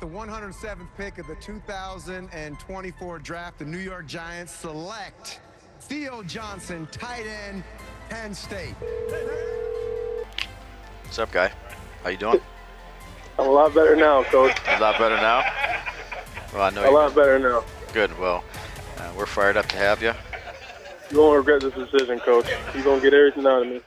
the 107th pick of the 2024 draft, the New York Giants select Theo Johnson, tight end, Penn State. What's up, guy? How you doing? I'm a lot better now, Coach. A lot better now? Well, I know a lot better now. Good. Well, we're fired up to have you. You won't regret this decision, Coach. You're going to get everything out of me.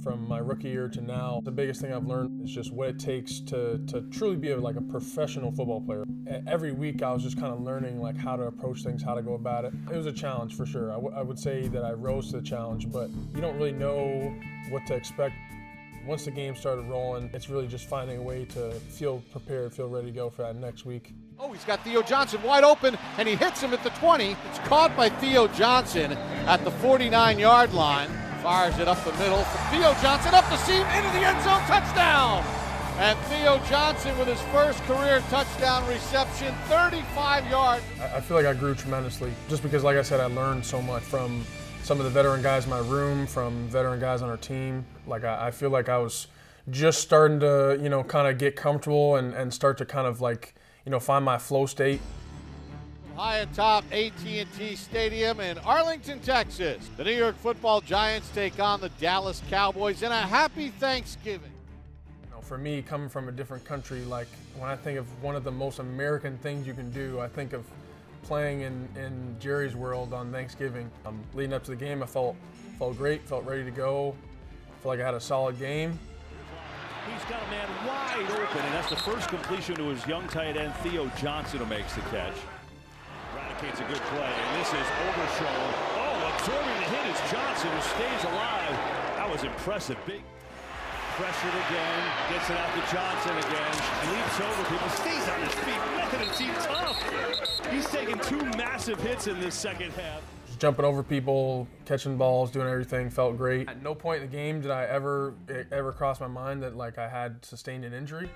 From my rookie year to now, the biggest thing I've learned is just what it takes to truly be like a professional football player. Every week I was just kind of learning like how to approach things, how to go about it. It was a challenge for sure. I would say that I rose to the challenge, but you don't really know what to expect. Once the game started rolling, it's really just finding a way to feel prepared, feel ready to go for that next week. Oh, he's got Theo Johnson wide open, and he hits him at the 20. It's caught by Theo Johnson at the 49-yard line. Fires it up the middle for Theo Johnson, up the seam, into the end zone, touchdown! And Theo Johnson with his first career touchdown reception, 35 yards. I feel like I grew tremendously, just because, like I said, I learned so much from some of the veteran guys in my room, from veteran guys on our team. Like I feel like I was just starting to, kind of get comfortable and start to kind of like, find my flow state. High atop AT&T Stadium in Arlington, Texas. The New York Football Giants take on the Dallas Cowboys in a happy Thanksgiving. For me, coming from a different country, like when I think of one of the most American things you can do, I think of playing in Jerry's world on Thanksgiving. Leading up to the game, I felt great, felt ready to go. Felt like I had a solid game. He's got a man wide open, and that's the first completion to his young tight end, Theo Johnson, who makes the catch. Eradicates a good play, and this is overthrown. Oh, absorbing the hit is Johnson, who stays alive. That was impressive. Big pressured again, gets it out to Johnson again, leaps over people, stays on his feet. Look at him, he's tough. He's taken two massive hits in this second half. Just jumping over people, catching balls, doing everything, felt great. At no point in the game did I ever cross my mind that like I had sustained an injury.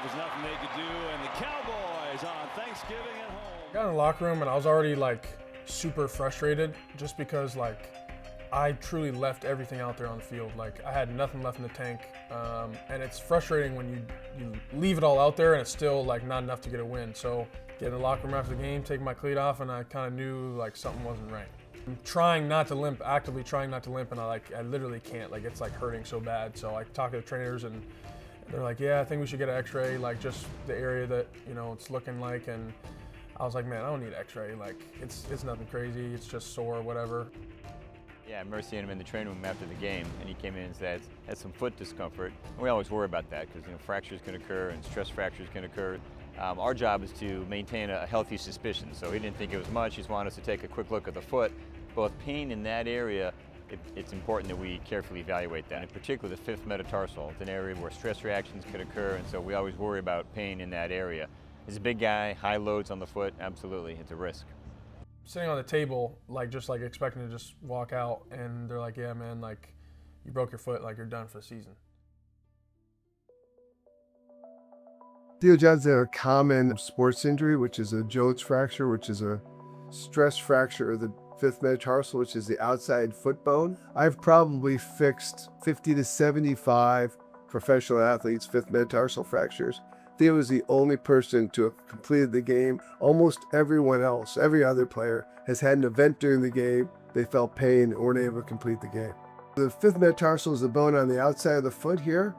There's nothing they could do, and the Cowboys on Thanksgiving at home. I got in the locker room and I was already like super frustrated just because like I truly left everything out there on the field. Like I had nothing left in the tank, and it's frustrating when you leave it all out there and it's still like not enough to get a win. So get in the locker room after the game, take my cleat off, and I kind of knew like something wasn't right. I'm trying not to limp, actively trying not to limp, and I literally can't. Like it's like hurting so bad. So I talk to the trainers and they're like, yeah, I think we should get an X-ray, like just the area that it's looking like. And I was like, man, I don't need an X-ray. Like it's nothing crazy. It's just sore, whatever. Yeah, I remember seeing him in the training room after the game, and he came in and said had some foot discomfort. And we always worry about that because fractures can occur and stress fractures can occur. Our job is to maintain a healthy suspicion. So he didn't think it was much. He just wanted us to take a quick look at the foot. But with pain in that area, it's important that we carefully evaluate that. In particular, the fifth metatarsal. It's an area where stress reactions could occur, and so we always worry about pain in that area. He's a big guy, high loads on the foot. Absolutely, it's a risk. Sitting on the table, just expecting to just walk out, and they're like, yeah, man, like you broke your foot, like you're done for the season. Theo Johnson had a common sports injury, which is a Jones fracture, which is a stress fracture of the fifth metatarsal, which is the outside foot bone. I've probably fixed 50 to 75 professional athletes' fifth metatarsal fractures. Theo was the only person to have completed the game. Almost everyone else, every other player, has had an event during the game. They felt pain and weren't able to complete the game. The fifth metatarsal is the bone on the outside of the foot here,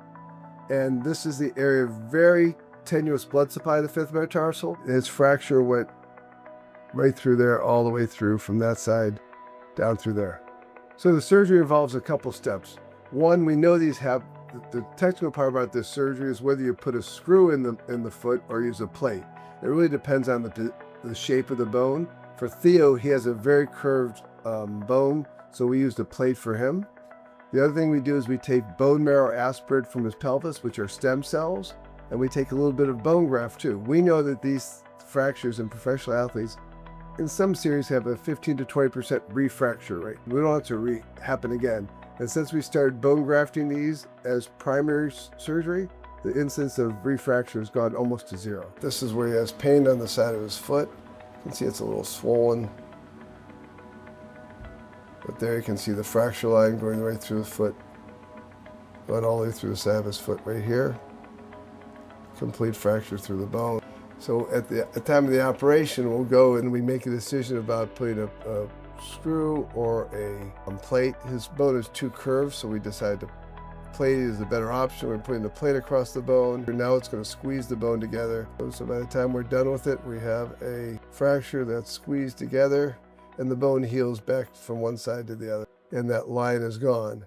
and this is the area of very tenuous blood supply of the fifth metatarsal. His fracture went right through there, all the way through from that side down through there. So the surgery involves a couple steps. One, we know these have. The technical part about this surgery is whether you put a screw in the foot or use a plate. It really depends on the shape of the bone. For Theo, he has a very curved bone, so we used a plate for him. The other thing we do is we take bone marrow aspirate from his pelvis, which are stem cells, and we take a little bit of bone graft too. We know that these fractures in professional athletes, in some series, have a 15 to 20% refracture rate. We don't want it to happen again. And since we started bone grafting these as primary surgery, the incidence of refracture has gone almost to zero. This is where he has pain on the side of his foot. You can see it's a little swollen. But there you can see the fracture line going right through the foot, going all the way through the side of his foot right here. Complete fracture through the bone. So at the time of the operation, we'll go and we make a decision about putting a screw or a plate. His bone is too curved, so we decided to plate is a better option. We're putting the plate across the bone. Now it's going to squeeze the bone together. So by the time we're done with it, we have a fracture that's squeezed together and the bone heals back from one side to the other. And that line is gone.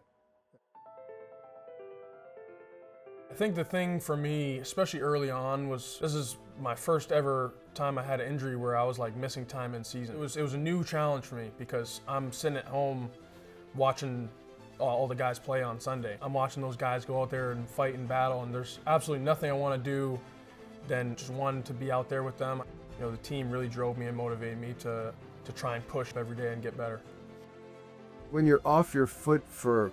I think the thing for me, especially early on, was this is my first ever time I had an injury where I was like missing time in season. It was a new challenge for me because I'm sitting at home watching all the guys play on Sunday. I'm watching those guys go out there and fight and battle, and there's absolutely nothing I want to do than just one to be out there with them. You know, the team really drove me and motivated me to try and push every day and get better. When you're off your foot for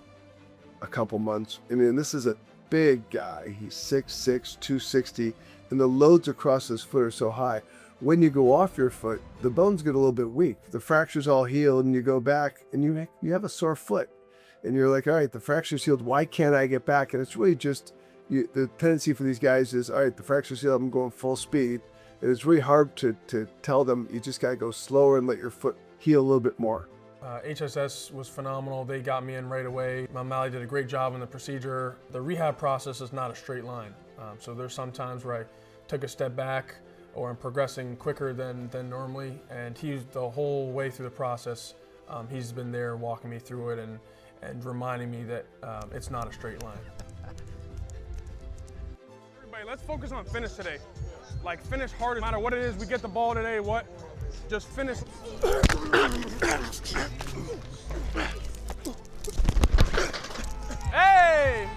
a couple months, I mean, this is a big guy. He's 6'6", 260, and the loads across his foot are so high. When you go off your foot, the bones get a little bit weak. The fracture's all healed, and you go back, and you have a sore foot. And you're like, all right, the fracture's healed. Why can't I get back? And it's really just, the tendency for these guys is, all right, the fracture's healed, I'm going full speed. And it's really hard to tell them, you just got to go slower and let your foot heal a little bit more. HSS was phenomenal. They got me in right away. Mally did a great job in the procedure. The rehab process is not a straight line. So there's some times where I took a step back or I'm progressing quicker than normally. And he's the whole way through the process. He's been there walking me through it and reminding me that it's not a straight line. Everybody, let's focus on finish today. Like, finish hard, no matter what it is, we get the ball today, what? Just finish. Hey!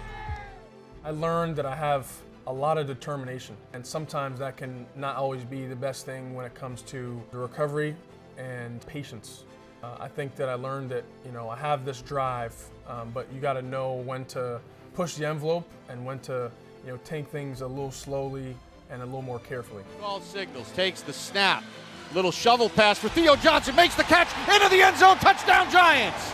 I learned that I have a lot of determination, and sometimes that can not always be the best thing when it comes to the recovery and patience. I think that I learned that, you know, I have this drive, but you got to know when to push the envelope and when to, you know, take things a little slowly and a little more carefully. Call signals, takes the snap. Little shovel pass for Theo Johnson, makes the catch into the end zone, touchdown Giants!